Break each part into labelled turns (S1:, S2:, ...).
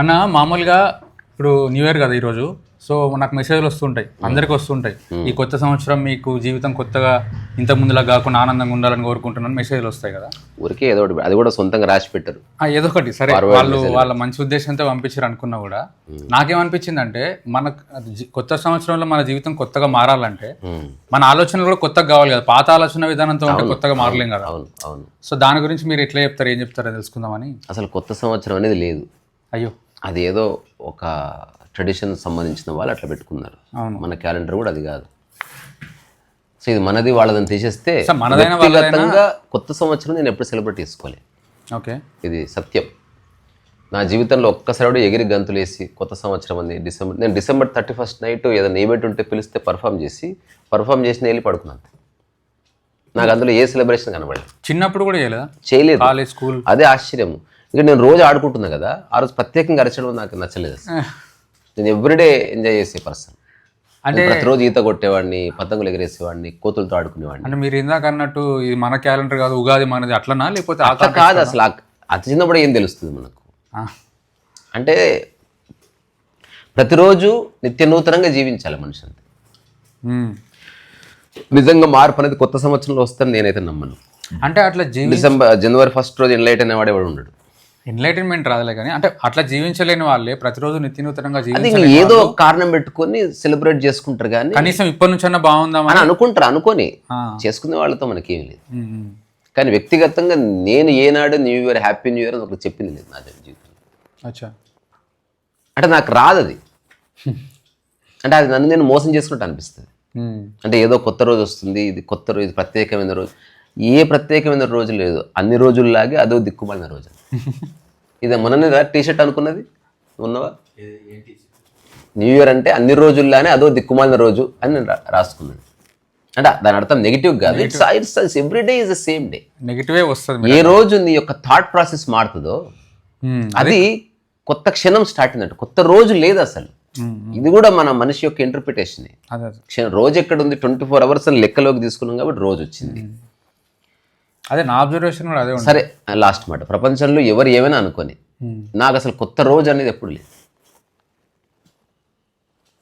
S1: అన్న మామూలుగా ఇప్పుడు న్యూ ఇయర్ కదా ఈరోజు, సో నాకు మెసేజ్లు వస్తుంటాయి, అందరికి వస్తుంటాయి. ఈ కొత్త సంవత్సరం మీకు జీవితం కొత్తగా ఇంత ముందులా కాకుండా ఆనందంగా ఉండాలని కోరుకుంటున్నాను మెసేజ్లు వస్తాయి కదా.
S2: ఊరికే ఏదో ఒకటి, అది కూడా సొంతంగా రాసి పెట్టారు.
S1: ఏదో ఒకటి సరే, వాళ్ళు వాళ్ళ మంచి ఉద్దేశంతో పంపించారు అనుకున్నా కూడా నాకేమనిపించింది అంటే, మన కొత్త సంవత్సరంలో మన జీవితం కొత్తగా మారాలంటే మన ఆలోచనలు కూడా కొత్తగా కావాలి కదా. పాత ఆలోచన విధానంతో ఉంటే కొత్తగా మారలేం కదా.
S2: అవును అవును.
S1: సో దాని గురించి మీరు ఎట్లా చెప్తారు, ఏం చెప్తారో తెలుసుకుందామని.
S2: అసలు కొత్త సంవత్సరం అనేది లేదు.
S1: అయ్యో,
S2: అది ఏదో ఒక ట్రెడిషన్ సంబంధించిన వాళ్ళు అట్లా పెట్టుకున్నారు. మన క్యాలెండర్ కూడా అది కాదు. సో ఇది మనది వాళ్ళదని తీసేస్తే వ్యక్తిగతంగా కొత్త సంవత్సరం నేను ఎప్పుడు సెలబ్రేట్ చేసుకోవాలి.
S1: ఓకే,
S2: ఇది సత్యం. నా జీవితంలో ఒక్కసారి ఎగిరి గంతులేసి కొత్త సంవత్సరం అని నేను డిసెంబర్ 31st నైట్ ఏదైనా ఈవెంట్ ఉంటే పిలిస్తే పర్ఫామ్ చేసి వెళ్ళి పడుకున్నాను. నాకు అందులో ఏ సెలబ్రేషన్ కనబడలేదు.
S1: చిన్నప్పుడు కూడా
S2: చేయలేదు.
S1: కాలేజ్, స్కూల్,
S2: అదే ఆశ్చర్యం. ఇక నేను రోజు ఆడుకుంటున్నా కదా, ఆ రోజు ప్రత్యేకంగా అరచడం నాకు నచ్చలేదు. నేను ఎవ్రీడే ఎంజాయ్ చేసే పర్సన్. అంటే ప్రతిరోజు ఈత కొట్టేవాడిని, పతంగులు ఎగరేసేవాడిని, కోతులతో ఆడుకునేవాడిని.
S1: అంటే మీరు ఇందాక అన్నట్టు ఇది మన క్యాలెండర్ కాదు, ఉగాది మనది అట్లనా, లేకపోతే
S2: అట్లా కాదు. అసలు అతి చిన్నప్పుడు ఏం తెలుస్తుంది మనకు? అంటే ప్రతిరోజు నిత్య నూతనంగా జీవించాలి మనిషి అంతే. నిజంగా మార్పు అనేది కొత్త సంవత్సరంలో వస్తుందని నేనైతే నమ్మను.
S1: అంటే అట్లా
S2: జనవరి 1st రోజు ఎన్లైట్ అనేవాడు ఎవడు ఉండడు.
S1: ఎన్లైటన్మెంట్ రాదులే కానీ, అంటే అట్లా జీవించలేని వాళ్ళే ప్రతిరోజు నిత్యనూతనంగా
S2: జీవించాలి. ఏదో కారణం పెట్టుకొని సెలబ్రేట్ చేసుకుంటారు కానీ
S1: కనీసం ఇప్పటి నుంచైనా బాగుందామని
S2: అని అనుకుంటారు. అనుకొని చేసుకునే వాళ్ళతో మనకేం లేదు. కానీ వ్యక్తిగతంగా నేను ఏనాడు new year, happy new year అని ఒకటి చెప్పింది లేదు నా జీవితంలో. అంటే నాకు రాదు అది. అంటే అది నన్ను నేను మోసం చేసుకున్నట్టు అనిపిస్తుంది. అంటే ఏదో కొత్త రోజు వస్తుంది, ఇది కొత్త రోజు, ఇది ప్రత్యేకమైన రోజు. ఏ ప్రత్యేకమైన రోజు లేదు. అన్ని రోజుల్లాగే అదో దిక్కుమాలిన రోజు. ఇది మొన్ననే టీషర్ట్ అనుకున్నది ఉన్నవా? న్యూ ఇయర్ అంటే అన్ని రోజుల్లానే అదో దిక్కుమాలిన రోజు అని నేను రాసుకున్నాను. అంటే దాని అర్థం నెగిటివ్ కాదు. It's every day is the same day.
S1: నెగిటివే వస్తుంది.
S2: ఏ రోజు నీ యొక్క థాట్ ప్రాసెస్ మారుతుందో అది కొత్త క్షణం స్టార్ట్ అయిందంటే కొత్త రోజు లేదు అసలు. ఇది కూడా మన మనిషి యొక్క ఇంటర్ప్రిటేషన్. రోజు ఎక్కడ ఉంది? 24 hours అని లెక్కలోకి తీసుకున్నాం కాబట్టి రోజు వచ్చింది.
S1: అదే నా అబ్జర్వేషన్ కూడా అదే.
S2: సరే, లాస్ట్ మాట. ప్రపంచంలో ఎవరు ఏమైనా అనుకోని, నాకు అసలు కొత్త రోజు అనేది ఎప్పుడు లేదు.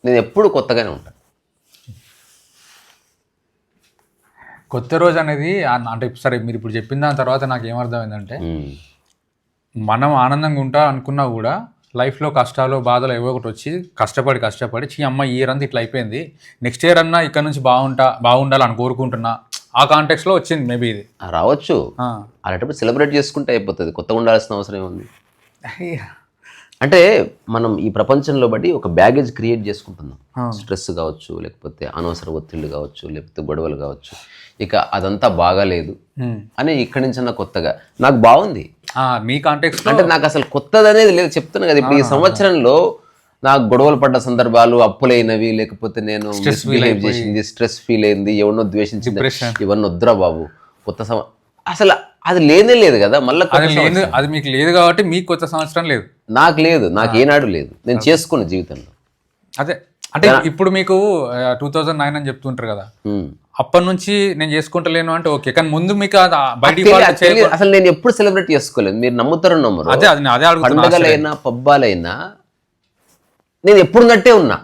S2: నేను ఎప్పుడు కొత్తగానే ఉంటాను.
S1: కొత్త రోజు అనేది అంటే సరే, మీరు ఇప్పుడు చెప్పిన దాని తర్వాత నాకు ఏమర్థమైందంటే, మనం ఆనందంగా ఉంటా అనుకున్నా కూడా లైఫ్లో కష్టాలు, బాధలు ఏవో ఒకటి వచ్చి కష్టపడి అమ్మ ఈ ఇయర్ అంతా ఇట్లా అయిపోయింది, నెక్స్ట్ ఇయర్ అన్నా ఇక్కడ నుంచి బాగుండాలని కోరుకుంటున్నా, ఆ కాంటెక్స్లో వచ్చింది మేబీ. ఇది
S2: రావచ్చు. అలాంటప్పుడు సెలబ్రేట్ చేసుకుంటే అయిపోతుంది. కొత్తగా ఉండాల్సిన అవసరం ఏముంది? అంటే మనం ఈ ప్రపంచంలో బట్టి ఒక బ్యాగేజ్ క్రియేట్ చేసుకుంటున్నాం. స్ట్రెస్ కావచ్చు, లేకపోతే అనవసర ఒత్తిళ్ళు కావచ్చు, లేకపోతే గొడవలు కావచ్చు. ఇక అదంతా బాగాలేదు అని ఇక్కడి నుంచి కొత్తగా నాకు బాగుంది.
S1: మీ కాంటెక్స్ట్
S2: అంటే నాకు అసలు కొత్తది అనేది లేదు. చెప్తున్నా కదా, ఇప్పుడు ఈ సంవత్సరంలో నాకు గొడవలు పడ్డ సందర్భాలు, అప్పులైనవి, లేకపోతే నేను మిస్బిహేవ్ చేసింది, స్ట్రెస్ ఫీల్ అయింది, ఎవరినో ద్వేషించింది, ఇవన్నీ వద్దురా బాబు. అసలు అది లేనే లేదు కదా. మళ్ళీ
S1: అది మీకు లేదు కాబట్టి మీకు కొత్త సంవత్సరం లేదు.
S2: నాకు లేదు, నాకు ఏనాడు లేదు. నేను చేసుకున్న జీవితంలో
S1: అదే. అంటే ఇప్పుడు మీకు 2009 అని చెప్తుంటారు కదా, అప్పటి నుంచి నేను చేసుకుంటలేను అంటే ఓకే, కానీ ముందు మీకు
S2: అసలు నేను ఎప్పుడు సెలబ్రేట్ చేసుకోలేదు. మీరు నమ్ముతారో నమ్మరు.
S1: అదే
S2: పండుగలైనా పబ్బాలైనా నేను ఎప్పుడున్నట్టే ఉన్నా.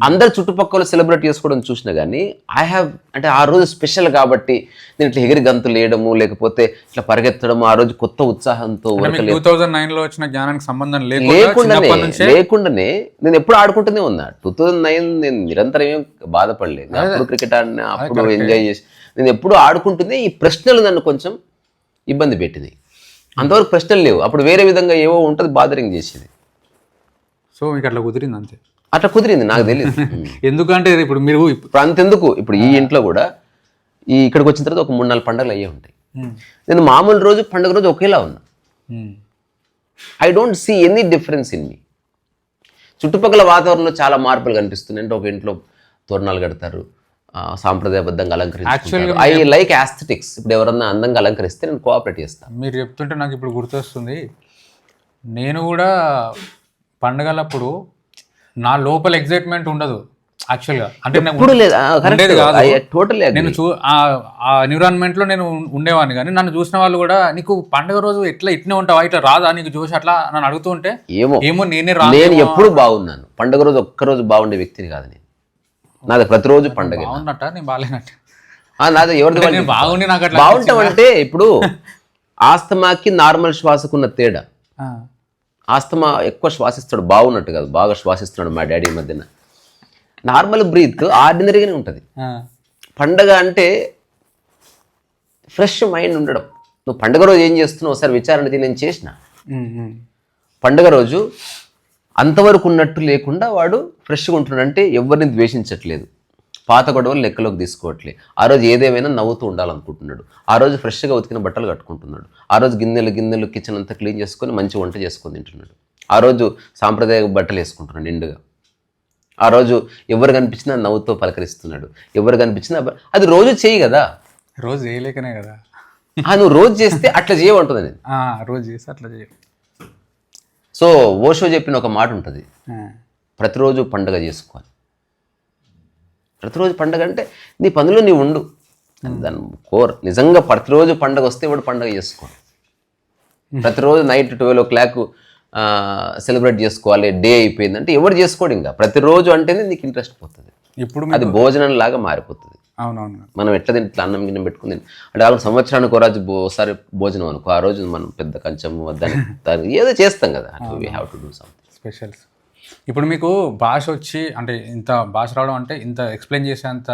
S2: అందరు చుట్టుపక్కల సెలబ్రేట్ చేసుకోవడం చూసినా కానీ అంటే ఆ రోజు స్పెషల్ కాబట్టి నేను ఇట్లా ఎగిరి గంతులు వేయడము, లేకపోతే ఇట్లా పరిగెత్తడము, ఆ రోజు కొత్త ఉత్సాహంతో
S1: 2009లో వచ్చిన జ్ఞానానికి సంబంధం
S2: లేకుండానే నేను ఎప్పుడు ఆడుకుంటూనే ఉన్నా. 2009 నేను నిరంతరం ఏం బాధపడలేదు. అప్పుడు క్రికెట్ ఆడినా, అప్పుడు ఎంజాయ్ చేసి నేను ఎప్పుడు ఆడుకుంటుంది. ఈ ప్రశ్నలు నన్ను కొంచెం ఇబ్బంది పెట్టినాయి. అంతవరకు ప్రశ్నలు లేవు. అప్పుడు వేరే విధంగా ఏవో ఉంటుంది, బాదరింగ్ చేసేది.
S1: సో మీకు అట్లా కుదిరింది అంతే.
S2: అట్లా కుదిరింది, నాకు తెలియదు.
S1: ఎందుకంటే ఇప్పుడు మీరు
S2: అంతెందుకు, ఇప్పుడు ఈ ఇంట్లో కూడా ఇక్కడికి వచ్చిన తర్వాత ఒక 3-4 పండుగలు అయ్యే ఉంటాయి. నేను మామూలు రోజు, పండుగ రోజు ఒకేలా ఉన్నా. I don't see any difference in me. చుట్టుపక్కల వాతావరణంలో చాలా మార్పులు కనిపిస్తున్నాయి. అంటే ఒక ఇంట్లో తోరణాలు కడతారు, సాంప్రదాయబద్ధంగా అలంకరించారు. I like aesthetics. ఇప్పుడు ఎవరన్నా అందంగా అలంకరిస్తే నేను కోఆపరేట్ చేస్తాను.
S1: మీరు చెప్తుంటే నాకు ఇప్పుడు గుర్తొస్తుంది, నేను కూడా పండుగలప్పుడు నా లోపల ఎగ్జైట్మెంట్ ఉండదు. యాక్చువల్గా అంటే నాకు
S2: ఎప్పుడు లేదు
S1: ఉండేది కాదు.
S2: టోటల్లీ
S1: నేను ఆ ఎన్విరాన్మెంట్ లో నేను ఉండేవాడిని, కానీ నన్ను చూసిన వాళ్ళు కూడా నీకు పండుగ రోజు ఇట్నే ఉంటావా, ఇట్లా రాదా నీకు జోష్ అట్లా నన్ను అడుగుతూ ఉంటే ఏమో నేనే
S2: నేను ఎప్పుడు బాగున్నాను. పండుగ రోజు ఒక్కరోజు బాగుండే వ్యక్తిని కాదు నేను. నాది ప్రతిరోజు పండుగ.
S1: బాగున్నట్ట నేను బాగాలేనట్ట.
S2: నాది ఎవరిది
S1: బాగుండి నాకు అట్లా
S2: బాగుంటాం అంటే ఇప్పుడు ఆస్తమాకి నార్మల్ శ్వాసకున్న తేడా. ఆస్తమా ఎక్కువ శ్వాసిస్తాడు, బాగున్నట్టు కాదు, బాగా శ్వాసిస్తున్నాడు మా డాడీ మధ్యన. నార్మల్ బ్రీత్ ఆర్డినరీగానే ఉంటుంది. పండగ అంటే ఫ్రెష్ మైండ్ ఉండడం. నువ్వు పండుగ రోజు ఏం చేస్తున్నావు ఒకసారి విచారణ నేను చేసిన. పండుగ రోజు అంతవరకు ఉన్నట్టు లేకుండా వాడు ఫ్రెష్గా ఉంటున్నాడు. అంటే ఎవరిని ద్వేషించట్లేదు, పాత గొడవలు లెక్కలోకి తీసుకోవట్లేదు. ఆ రోజు ఏదేమైనా నవ్వుతూ ఉండాలనుకుంటున్నాడు. ఆ రోజు ఫ్రెష్గా ఉతికిన బట్టలు కట్టుకుంటున్నాడు. ఆ రోజు గిన్నెలు కిచెన్ అంతా క్లీన్ చేసుకొని మంచి వంట చేసుకొని తింటున్నాడు. ఆ రోజు సాంప్రదాయ బట్టలు వేసుకుంటున్నాడు నిండుగా. ఆ రోజు ఎవరు కనిపించినా నవ్వుతో పలకరిస్తున్నాడు. ఎవరు కనిపించినా అది రోజు చేయి కదా,
S1: రోజు చేయలేకనే కదా.
S2: నువ్వు రోజు చేస్తే అట్లా చేయమంటుంది నేను.
S1: రోజు చేస్తే అట్లా చేయ.
S2: సో ఓషో చెప్పిన ఒక మాట ఉంటుంది, ప్రతిరోజు పండుగ చేసుకోవాలి. ప్రతిరోజు పండుగ అంటే నీ పనులు నీ ఉండు, దాని కోర్. నిజంగా ప్రతిరోజు పండుగ వస్తే వాడు పండుగ చేసుకోవాలి. ప్రతిరోజు నైట్ 12 o'clock సెలబ్రేట్ చేసుకోవాలి, డే అయిపోయింది అంటే ఎవరు చేసుకోడు. ఇంకా ప్రతిరోజు అంటేనే నీకు ఇంట్రెస్ట్ పోతుంది. ఇప్పుడు అది భోజనం లాగా మారిపోతుంది.
S1: అవునవును.
S2: మనం ఎట్లా తింటే అన్నం గిన్నె పెట్టుకుని అంటే వాళ్ళకి సంవత్సరానికి ఒకసారి భోజనం అనుకో, ఆ రోజు మనం పెద్ద కంచము దాన్ని ఏదో చేస్తాం కదా. We have to do something
S1: specials. ఇప్పుడు మీకు భాష వచ్చి అంటే ఇంత భాష రావడం అంటే ఇంత ఎక్స్ప్లెయిన్ చేసేంత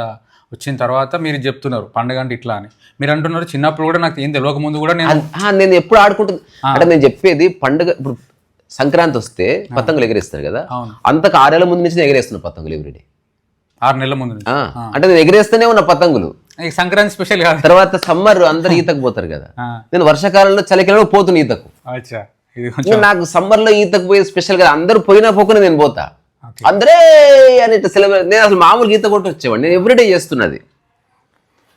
S1: వచ్చిన తర్వాత మీరు చెప్తున్నారు పండుగ అంటే ఇట్లా అని. మీరు అంటున్నారు చిన్నప్పుడు కూడా నాకు ఏం తెలియక ముందు కూడా
S2: నేను ఎప్పుడు ఆడుకుంటుంది అంటే నేను చెప్పేది పండుగ. ఇప్పుడు సంక్రాంతి వస్తే పతంగులు ఎగరేస్తారు కదా, అంతకు 6 ఏళ్ల ముందు నుంచి ఎగరేస్తున్నా పతంగులు ఎవ్రీడే.
S1: 6 నెలల ముందు
S2: అంటే నేను ఎగరేస్తూనే ఉన్న పతంగులు.
S1: సంక్రాంతి స్పెషల్ కాదు.
S2: తర్వాత సమ్మర్ అందరు ఈతకు పోతారు కదా, నేను వర్షాకాలంలో చలికాలంలో పోతున్నా ఈతకు. నాకు సమ్మర్ లో ఈతకు పోయే స్పెషల్ కదా, అందరూ పోయినా పోకుండా నేను పోతా. అందరే అని సెలబ్రేట్. నేను అసలు మామూలుగా ఈత కొట్టి వచ్చేవాడిని. నేను ఎవ్రీడే చేస్తున్నది.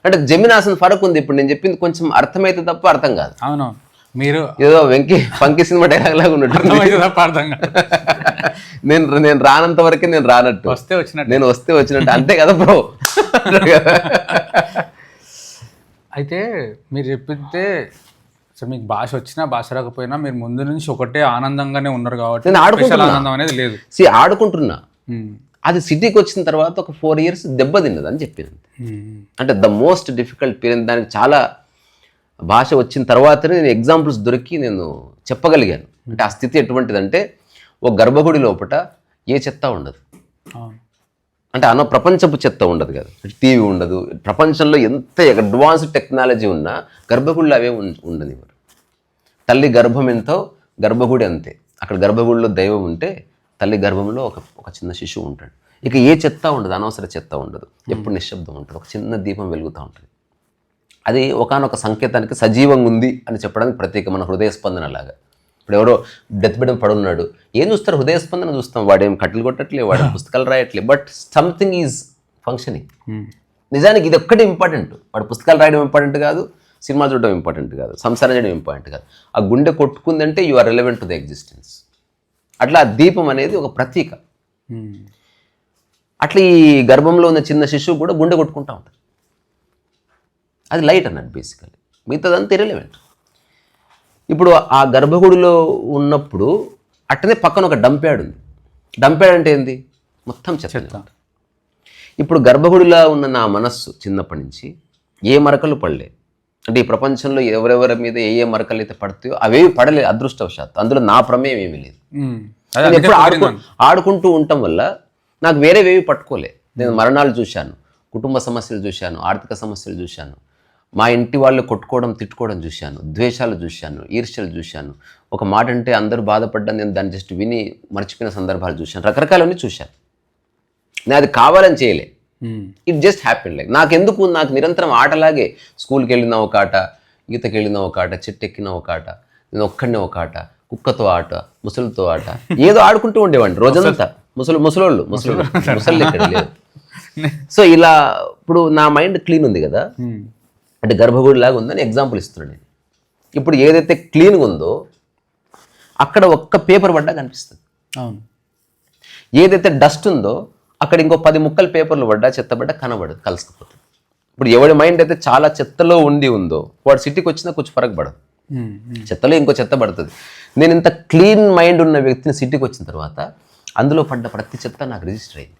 S2: అంటే జమీనాసన్ ఫరక్ ఉంది. ఇప్పుడు నేను చెప్పింది కొంచెం అర్థమైతే తప్ప అర్థం కాదు.
S1: అవును, మీరు
S2: ఏదో పంకి సినిమా డైలాగ్ లాగా ఉన్నట్టు. నేను రానంత వరకే నేను రానట్టు, నేను వస్తే వచ్చినట్టు అంతే కదా బ్రో.
S1: అయితే మీరు చెప్పితే మీకు భాష వచ్చినా భాష రాకపోయినా మీరు ముందు నుంచి ఒకటే ఆనందంగానే ఉన్నారు కాబట్టి ఆనందం అనేది లేదు.
S2: ఆడుకుంటున్నా. అది సిటీకి వచ్చిన తర్వాత ఒక 4 years దెబ్బతిన్నది అని చెప్పింది. అంటే ద మోస్ట్ డిఫికల్ట్ పీరియడ్. దానికి చాలా భాష వచ్చిన తర్వాతనే నేను ఎగ్జాంపుల్స్ దొరికి నేను చెప్పగలిగాను. అంటే ఆ స్థితి ఎటువంటిదంటే ఒక గర్భగుడి లోపల ఏ చెత్త ఉండదు. అంటే ప్రపంచపు చెత్త ఉండదు కదా, టీవీ ఉండదు. ప్రపంచంలో ఎంత అడ్వాన్స్డ్ టెక్నాలజీ ఉన్నా గర్భగుడిలో అవే ఉండనివ్వరు. తల్లి గర్భం ఎంతో గర్భగుడి అంతే. అక్కడ గర్భగుడిలో దైవం ఉంటే తల్లి గర్భంలో ఒక చిన్న శిశువు ఉంటాడు. ఇక ఏ చెత్త ఉండదు, అనవసర చెత్త ఉండదు. ఎప్పుడు నిశ్శబ్దం ఉంటుంది. ఒక చిన్న దీపం వెలుగుతూ ఉంటుంది. అది ఒకానొక సంకేతానికి సజీవంగా ఉంది అని చెప్పడానికి ప్రత్యేక. మన హృదయ స్పందన లాగా. ఇప్పుడు ఎవరో డెత్ బెడ్ పడున్నాడు, ఏం చూస్తారు? హృదయ స్పందన చూస్తాం. వాడేం కట్టెలు కొట్టట్లే, వాడు పుస్తకాలు రాయట్లే, బట్ సంథింగ్ ఈజ్ ఫంక్షనింగ్. నిజానికి ఇది ఒక్కటి ఇంపార్టెంట్. వాడు పుస్తకాలు రాయడం ఇంపార్టెంట్ కాదు, సినిమా చూడడం ఇంపార్టెంట్ కాదు, సంసారం చేయడం ఇంపార్టెంట్ కాదు. ఆ గుండె కొట్టుకుందంటే you are relevant to the existence. అట్లా దీపం అనేది ఒక ప్రతీక. అట్లా ఈ గర్భంలో ఉన్న చిన్న శిశువు కూడా గుండె కొట్టుకుంటూ ఉంటుంది. అది లైట్ అన్నట్టు బేసికల్లీ. మిగతాదంతా ఇర్రెలెవెంట్. ఇప్పుడు ఆ గర్భగుడిలో ఉన్నప్పుడు అట్టనే పక్కన ఒక డంప్యాడ్ ఉంది. డంప్యాడ్ అంటే ఏంది? మొత్తం చెత్త. ఇప్పుడు గర్భగుడిలో ఉన్న నా మనస్సు చిన్నప్పటి నుంచి ఏ మరకలు పడలే. అంటే ఈ ప్రపంచంలో ఎవరెవరి మీద ఏ మరకలు అయితే పడతాయో అవేవి పడలేదు అదృష్టవశాత్తు. అందులో నా ప్రమేయం ఏమీ లేదు. ఎప్పుడు ఆడుకుంటూ ఉండటం వల్ల నాకు వేరేవేవి పట్టుకోలే. నేను మరణాలు చూశాను, కుటుంబ సమస్యలు చూశాను, ఆర్థిక సమస్యలు చూశాను, మా ఇంటి వాళ్ళు కొట్టుకోవడం తిట్టుకోవడం చూశాను, ద్వేషాలు చూశాను, ఈర్ష్యలు చూశాను. ఒక మాట అంటే అందరూ బాధపడ్డా నేను దాన్ని జస్ట్ విని మర్చిపోయిన సందర్భాలు చూశాను. రకరకాలన్నీ చూశాను. నేను అది కావాలని చేయలే. It just happen. లైక్ నాకు నిరంతరం ఆటలాగే. స్కూల్కి వెళ్ళిన ఒక ఆట, ఈతకి వెళ్ళిన ఒక ఆట, చెట్టు ఎక్కిన ఒక ఆట, నేను ఒక్కడినే ఒక ఆట, కుక్కతో ఆట, ముసలితో ఆట, ఏదో ఆడుకుంటూ ఉండేవాడిని రోజంతా. ముసలోళ్ళు ఇక్కడ లేదు. సో ఇలా ఇప్పుడు నా మైండ్ క్లీన్ ఉంది కదా, అంటే గర్భగుడి లాగా ఉందని ఎగ్జాంపుల్ ఇస్తున్నాను నేను. ఇప్పుడు ఏదైతే క్లీన్గా ఉందో అక్కడ ఒక్క పేపర్ పడ్డా కనిపిస్తుంది. ఏదైతే డస్ట్ ఉందో అక్కడ ఇంకో 10 ముక్కలు పేపర్లు పడ్డా చెత్తబడ్డా కనబడదు, కలుసుకుపోతుంది. ఇప్పుడు ఎవడి మైండ్ అయితే చాలా చెత్తలో ఉందో వాడు సిటీకి వచ్చినా కొంచెం ఫరక్ పడదు, చెత్తలో ఇంకో చెత్త పడుతుంది. నేను ఇంత క్లీన్ మైండ్ ఉన్న వ్యక్తిని సిటీకి వచ్చిన తర్వాత అందులో పడ్డ ప్రతి చెత్త నాకు రిజిస్టర్ అయింది.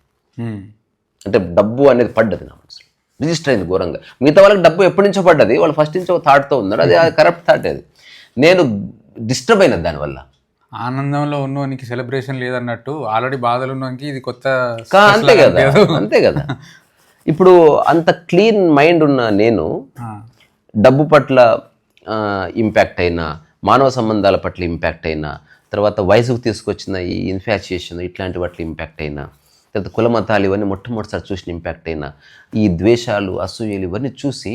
S2: అంటే డబ్బు అనేది పడ్డది నా మనసులో, రిజిస్టర్ అయింది ఘోరంగా. మిగతా వాళ్ళకి డబ్బు ఎప్పటి నుంచో పడ్డది, వాళ్ళు ఫస్ట్ నుంచో థాట్తో ఉన్నారు, అది కరప్ట్ థాట్. అది నేను డిస్టర్బ్ అయినది దానివల్ల.
S1: ఆనందంలో ఉన్నవానికి సెలబ్రేషన్ లేదన్నట్టు ఆల్రెడీ బాధలు ఉన్నవానికి ఇది కొత్త.
S2: అంతే కదా, అంతే కదా. ఇప్పుడు అంత క్లీన్ మైండ్ ఉన్న నేను డబ్బు పట్ల ఇంపాక్ట్ అయినా, మానవ సంబంధాల పట్ల ఇంపాక్ట్ అయినా, తర్వాత వయసుకు తీసుకొచ్చిన ఈ ఇన్ఫాచ్యుయేషన్ ఇట్లాంటి వాటి ఇంపాక్ట్ అయినా, తర్వాత కుల మతాలు ఇవన్నీ మొట్టమొదటిసారి చూసిన ఇంపాక్ట్ అయినా, ఈ ద్వేషాలు అసూయలు ఇవన్నీ చూసి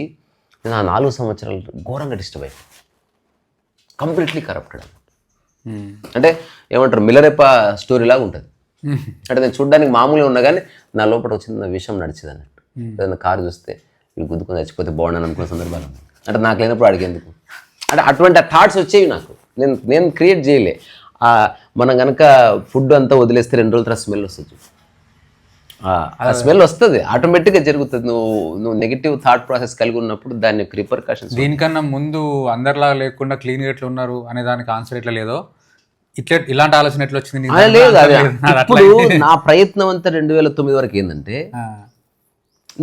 S2: నేను ఆ 4 సంవత్సరాలు ఘోరంగా డిస్టర్బ్ అయిపోయాను. Completely corrupted. అంటే ఏమంటారు, మిల్లరేప స్టోరీ లాగా ఉంటుంది. అంటే నేను చూడడానికి మామూలుగా ఉన్నా కానీ నా లోపల ఒక చిన్న విషయం నడిచేది అన్నట్టు. ఏదైనా కారు చూస్తే ఇది గుద్దుకొని చచ్చిపోతే బాగుండని అనుకున్న సందర్భాలు ఉన్నాయి. అంటే నాకు లేనప్పుడు అడిగేందుకు, అంటే అటువంటి థాట్స్ వచ్చేవి నాకు. నేను క్రియేట్ చేయలే. మనం కనుక ఫుడ్ అంతా వదిలేస్తే 2 రోజుల తర్వాత స్మెల్ వస్తుంది. ఆ స్మెల్ వస్తుంది, ఆటోమేటిక్గా జరుగుతుంది. నువ్వు నెగిటివ్ థాట్ ప్రాసెస్ కలిగి ఉన్నప్పుడు దాని యొక్క రిపర్కషన్స్.
S1: దీనికన్నా ముందు అందరిలా లేకుండా క్లీన్గా ఎట్లా ఉన్నారు అనే దానికి ఆన్సర్ ఎట్లా లేదో ఇలాంటి ఆలోచన ఎట్లా వచ్చింది?
S2: లేదు, ఇప్పుడు నా ప్రయత్నం అంతా 2009 వరకు ఏంటంటే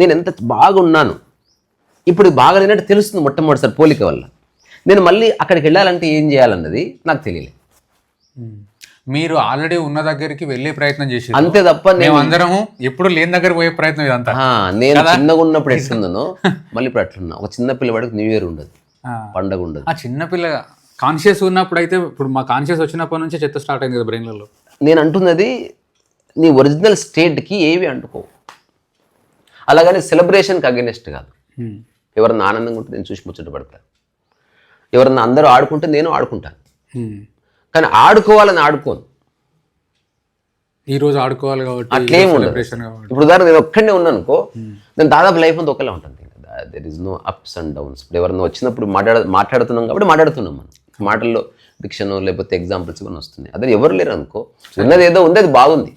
S2: నేను ఎంత బాగున్నాను, ఇప్పుడు బాగా లేనట్టు తెలుస్తుంది మొట్టమొదటిసారి పోలిక వల్ల. నేను మళ్ళీ అక్కడికి వెళ్ళాలంటే ఏం చేయాలన్నది నాకు తెలియలేదు.
S1: మీరు ఆల్రెడీ ఉన్న దగ్గరికి వెళ్ళే ప్రయత్నం చేసి
S2: అంతే తప్ప
S1: మేము అందరము ఎప్పుడు లేని దగ్గర పోయే ప్రయత్నం ఇదంతా.
S2: నేను చిన్నగా ఉన్నప్పుడు ఎట్లున్నానో మళ్ళీ ఇప్పుడు అట్లున్నా. ఒక చిన్న పిల్లవాడికి న్యూ ఇయర్ ఉండదు, పండగ ఉండదు.
S1: ఆ చిన్నపిల్ల కాన్షియస్ ఉన్నప్పుడు అయితే, ఇప్పుడు మా కాన్షియస్ వచ్చినప్పటి నుంచి చెత్త స్టార్ట్ అయింది కదా బ్రెయిన్లలో.
S2: నేను అంటున్నది నీ ఒరిజినల్ స్టేట్కి ఏవి అంటుకో. అలాగని సెలబ్రేషన్కి అగెనిస్ట్ కాదు. ఎవరన్నా ఆనందంగా ఉంటే నేను చూసి ముచ్చట పడతాను, ఎవరన్నా అందరూ ఆడుకుంటే నేను ఆడుకుంటాను. కానీ ఆడుకోవాలని ఆడుకోను.
S1: ఈ రోజు ఆడుకోవాలి కాబట్టి
S2: అట్లేం ఉండదు. ఇప్పుడు ఉదాహరణ నేను ఒక్కడే ఉన్నాను అనుకో, నేను దాదాపు లైఫ్ అంతా ఒకేలా ఉంటాను. There is no ups and downs. ఇప్పుడు ఎవరన్నా వచ్చినప్పుడు మాట్లాడుతున్నాం కాబట్టి మాట్లాడుతున్నాం. మనం మాటల్లో డిక్షన్ లేకపోతే ఎగ్జాంపుల్స్ ఇవన్నీ వస్తున్నాయి. అదే ఎవరు లేరు అనుకో, ఉన్నది ఏదో ఉంది, అది బాగుంది.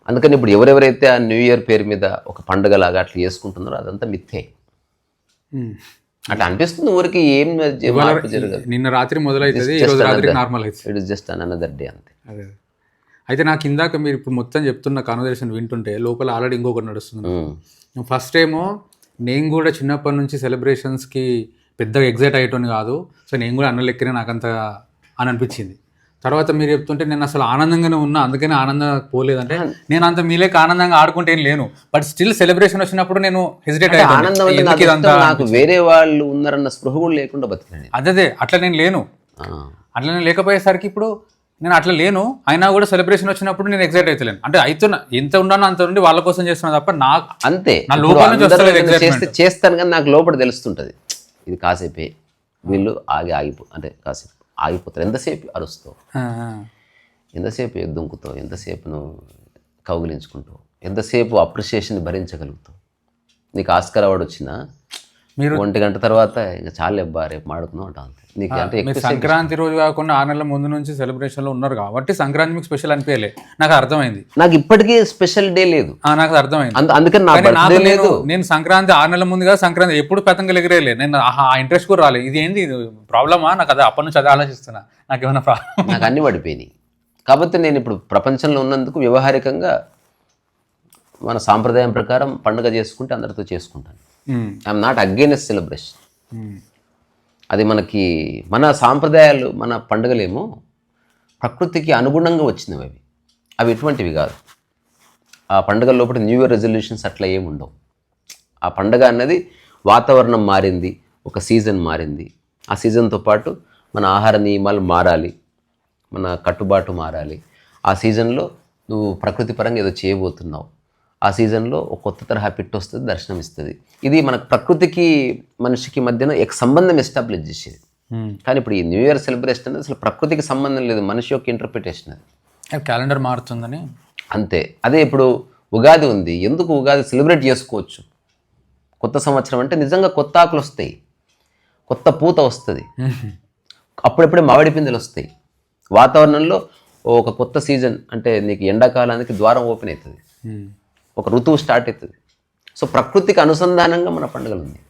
S2: అందుకని ఇప్పుడు ఎవరెవరైతే ఆ న్యూ ఇయర్ పేరు మీద ఒక పండుగలాగా అట్లా చేసుకుంటున్నారో అదంతా మిథ్యే. అట్లా అనిపిస్తుంది ఊరికి, ఏం జరగదు.
S1: నిన్న రాత్రి మొదలైతుంది, ఈ రోజు రాత్రి నార్మల్ అవుతుంది.
S2: It is just another day అంతే.
S1: అయితే నాకు ఇందాక మీరు ఇప్పుడు మొత్తం చెప్తున్న కాన్వర్సేషన్ వింటుంటే లోపల ఆల్రెడీ ఇంకొకటి నడుస్తుంది. ఫస్ట్ ఏమో నేను కూడా చిన్నప్పటి నుంచి సెలబ్రేషన్స్కి పెద్దగా ఎగ్జైట్ అయ్యేటోని కాదు, సో నేను కూడా అన్న లెక్కనే నాకంత అని అనిపించింది. తర్వాత మీరు చెప్తుంటే నేను అసలు ఆనందంగానే ఉన్నా, అందుకనే ఆనందంగా పోలేదంటే నేను అంత మీలేక ఆనందంగా ఆడుకుంటే ఏం లేను, బట్ స్టిల్ సెలబ్రేషన్ వచ్చినప్పుడు నేను హెసిటేట్
S2: నాకు వేరే వాళ్ళు ఉన్నారన్న స్పృహ కూడా లేకుండా బతికాను.
S1: అదే అట్లా నేను లేను. అట్లా నేను లేకపోయేసరికి ఇప్పుడు నేను అట్లా లేను, అయినా కూడా సెలబ్రేషన్ వచ్చినప్పుడు నేను ఎగ్జైట్ అవుతలేను. అంటే అవుతున్నా, ఎంత ఉన్నానో అంత నుండి వాళ్ళ కోసం చేస్తున్నా తప్ప నాకు
S2: అంతే.
S1: నా లోపల నుంచి
S2: చేస్తాను కానీ నాకు లోపల తెలుస్తుంటది ఇది కాసేపే, వీళ్ళు అంటే కాసేపు ఆగిపోతారు. ఎంతసేపు అరుస్తావు, ఎంతసేపు దుంకుతావు, ఎంతసేపు నువ్వు కౌగిలించుకుంటావు, ఎంతసేపు అప్రిషియేషన్ భరించగలుగుతావు. నీకు ఆస్కార్ అవార్డు వచ్చినా మీరు 1 గంట తర్వాత ఇంకా చాలా అబ్బా రేపు మాడుతున్నావు అంటావు. నీకు అంటే
S1: సంక్రాంతి రోజు కాకుండా 6 నెలల ముందు నుంచి సెలబ్రేషన్లో ఉన్నారు కాబట్టి సంక్రాంతి మీకు స్పెషల్ అనిపించలే, నాకు అర్థమైంది.
S2: నాకు ఇప్పటికీ స్పెషల్ డే లేదు,
S1: నాకు అర్థమైంది.
S2: అందుకని నాకు లేదు.
S1: నేను సంక్రాంతి 6 నెలల ముందుగా సంక్రాంతి ఎప్పుడు పతంగులు ఎగిరేలే, నేను ఆ ఇంట్రెస్ట్ కూడా రాలేదు. ఇది ఏంది ప్రాబ్లమా నాకు? అదే అప్పటి నుంచి అదే ఆలోచిస్తున్నా, నాకు ఏమైనా ప్రాబ్లం.
S2: నాకు అన్ని పడిపోయినాయి. కాబట్టి నేను ఇప్పుడు ప్రపంచంలో ఉన్నందుకు వ్యవహారికంగా మన సాంప్రదాయం ప్రకారం పండుగ చేసుకుంటే అందరితో చేసుకుంటాను. I'm not against celebration. అది మనకి మన సాంప్రదాయాలు, మన పండుగలేమో ప్రకృతికి అనుగుణంగా వచ్చినవి. అవి ఎటువంటివి కాదు. ఆ పండుగ లోపల న్యూ ఇయర్ రెజల్యూషన్స్ అట్లా ఏముండవు. ఆ పండుగ అన్నది వాతావరణం మారింది, ఒక సీజన్ మారింది. ఆ సీజన్తో పాటు మన ఆహార నియమాలు మారాలి, మన కట్టుబాటు మారాలి. ఆ సీజన్లో నువ్వు ప్రకృతి పరంగా ఏదో చేయబోతున్నావు. ఆ సీజన్లో ఒక కొత్త తరహా పిట్ వస్తుంది, దర్శనం ఇస్తుంది. ఇది మన ప్రకృతికి మనిషికి మధ్యన సంబంధం ఎస్టాబ్లిష్ చేసేది. కానీ ఇప్పుడు ఈ న్యూ ఇయర్ సెలబ్రేషన్ అనేది అసలు ప్రకృతికి సంబంధం లేదు, మనిషి యొక్క ఇంటర్ప్రిటేషన్. అది
S1: క్యాలెండర్ మారుతుందని
S2: అంతే. అదే ఇప్పుడు ఉగాది ఉంది, ఎందుకు ఉగాది సెలబ్రేట్ చేసుకోవచ్చు. కొత్త సంవత్సరం అంటే నిజంగా కొత్త ఆకులు వస్తాయి, కొత్త పూత వస్తుంది, అప్పుడప్పుడే మామిడి పిందెలు వస్తాయి. వాతావరణంలో ఒక కొత్త సీజన్ అంటే నీకు ఎండాకాలానికి ద్వారం ఓపెన్ అవుతుంది, ఒక ఋతువు స్టార్ట్ అవుతుంది. సో ప్రకృతికి అనుసంధానంగా మన పండుగలు ఉంది.